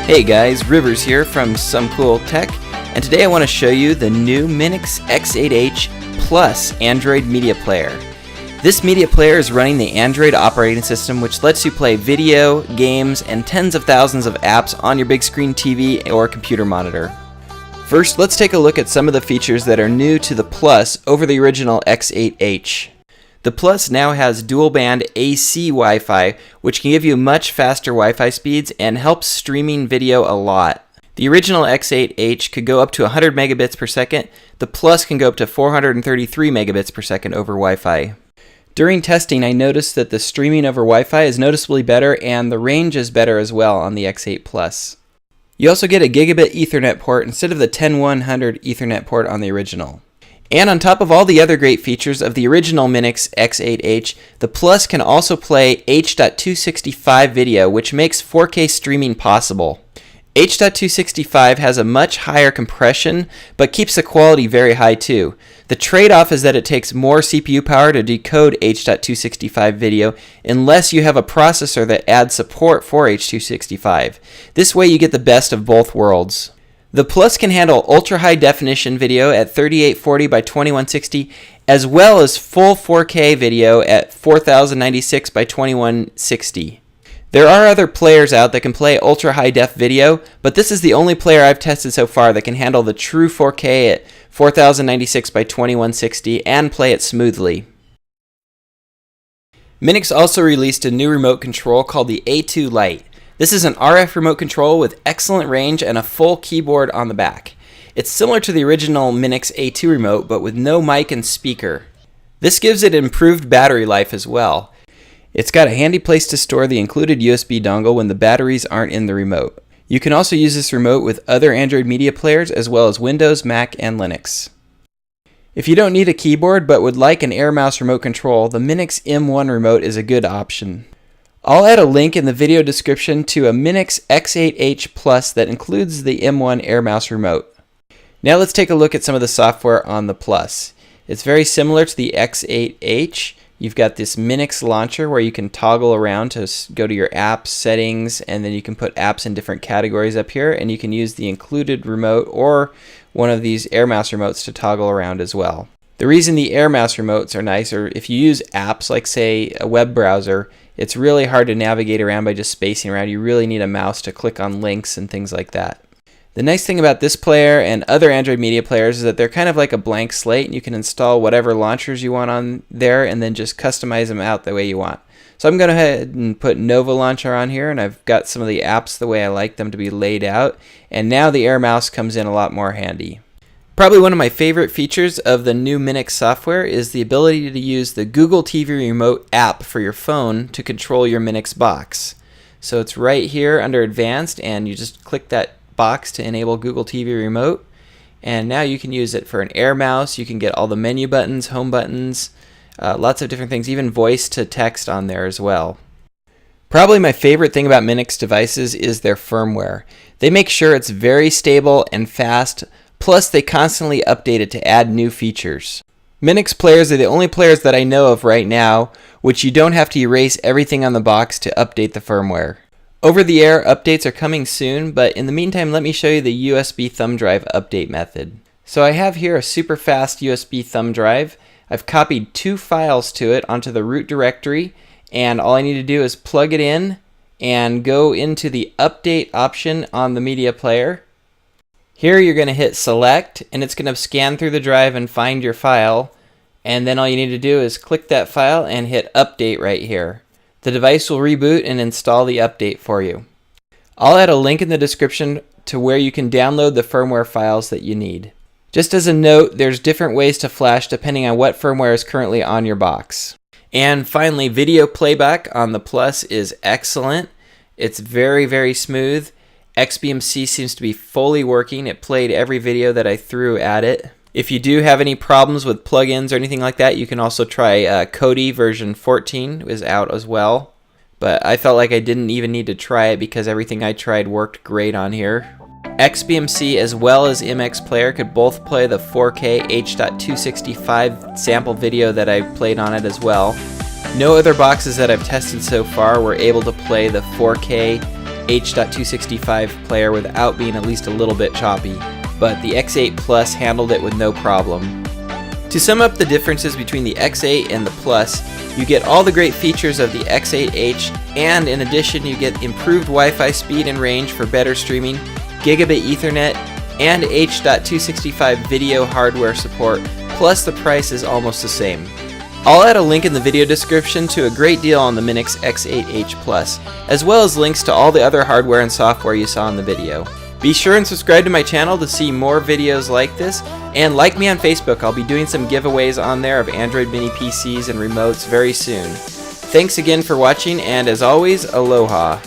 Hey guys, Rivers here from Some Cool Tech, and today I want to show you the new Minix X8H Plus Android Media Player. This media player is running the Android operating system, which lets you play video, games, and tens of thousands of apps on your big screen TV or computer monitor. First, let's take a look at some of the features that are new to the Plus over the original X8H. The Plus now has dual-band AC Wi-Fi, which can give you much faster Wi-Fi speeds and helps streaming video a lot. The original X8H could go up to 100 megabits per second. The Plus can go up to 433 megabits per second over Wi-Fi. During testing, I noticed that the streaming over Wi-Fi is noticeably better and the range is better as well on the X8 Plus. You also get a gigabit Ethernet port instead of the 10100 Ethernet port on the original. And on top of all the other great features of the original Minix X8H, the Plus can also play H.265 video, which makes 4K streaming possible. H.265 has a much higher compression, but keeps the quality very high too. The trade-off is that it takes more CPU power to decode H.265 video unless you have a processor that adds support for H.265. This way you get the best of both worlds. The Plus can handle ultra-high definition video at 3840 by 2160, as well as full 4K video at 4096 by 2160. There are other players out that can play ultra-high def video, but this is the only player I've tested so far that can handle the true 4K at 4096 by 2160 and play it smoothly. Minix also released a new remote control called the A2 Lite. This is an RF remote control with excellent range and a full keyboard on the back. It's similar to the original Minix A2 remote, but with no mic and speaker. This gives it improved battery life as well. It's got a handy place to store the included USB dongle when the batteries aren't in the remote. You can also use this remote with other Android media players as well as Windows, Mac, and Linux. If you don't need a keyboard but would like an Air Mouse remote control, the Minix M1 remote is a good option. I'll add a link in the video description to a Minix X8H Plus that includes the M1 Air Mouse remote. Now let's take a look at some of the software on the Plus. It's very similar to the X8H. You've got this Minix launcher where you can toggle around to go to your apps settings, and then you can put apps in different categories up here, and you can use the included remote or one of these Air Mouse remotes to toggle around as well. The reason the Air Mouse remotes are nice are if you use apps like, say, a web browser, it's really hard to navigate around by just spacing around. You really need a mouse to click on links and things like that. The nice thing about this player and other Android media players is that they're kind of like a blank slate, and you can install whatever launchers you want on there and then just customize them out the way you want. So I'm going to go ahead and put Nova Launcher on here, and I've got some of the apps the way I like them to be laid out, and now the Air Mouse comes in a lot more handy. Probably one of my favorite features of the new Minix software is the ability to use the Google TV Remote app for your phone to control your Minix box. So it's right here under Advanced, and you just click that box to enable Google TV Remote, and now you can use it for an Air Mouse. You can get all the menu buttons, home buttons, lots of different things, even voice to text on there as well. Probably my favorite thing about Minix devices is their firmware. They make sure it's very stable and fast, plus they constantly update it to add new features. Minix players are the only players that I know of right now which you don't have to erase everything on the box to update the firmware. Over-the-air updates are coming soon, but in the meantime, let me show you the USB thumb drive update method. So I have here a super fast USB thumb drive. I've copied 2 files to it onto the root directory, and all I need to do is plug it in and go into the update option on the media player. Here you're going to hit select, and it's going to scan through the drive and find your file, and then all you need to do is click that file and hit update right here. The device will reboot and install the update for you. I'll add a link in the description to where you can download the firmware files that you need. Just as a note, there's different ways to flash depending on what firmware is currently on your box. And finally, video playback on the Plus is excellent. It's very, very smooth. XBMC seems to be fully working. It played every video that I threw at it. If you do have any problems with plugins or anything like that, you can also try Kodi version 14 is out as well. But I felt like I didn't even need to try it because everything I tried worked great on here. XBMC as well as MX Player could both play the 4K H.265 sample video that I played on it as well. No other boxes that I've tested so far were able to play the 4K H.265 player without being at least a little bit choppy, but the X8 Plus handled it with no problem. To sum up the differences between the X8 and the Plus, you get all the great features of the X8H, and in addition you get improved Wi-Fi speed and range for better streaming, gigabit Ethernet, and H.265 video hardware support, plus the price is almost the same. I'll add a link in the video description to a great deal on the Minix X8H Plus, as well as links to all the other hardware and software you saw in the video. Be sure and subscribe to my channel to see more videos like this, and like me on Facebook. I'll be doing some giveaways on there of Android mini PCs and remotes very soon. Thanks again for watching, and as always, aloha!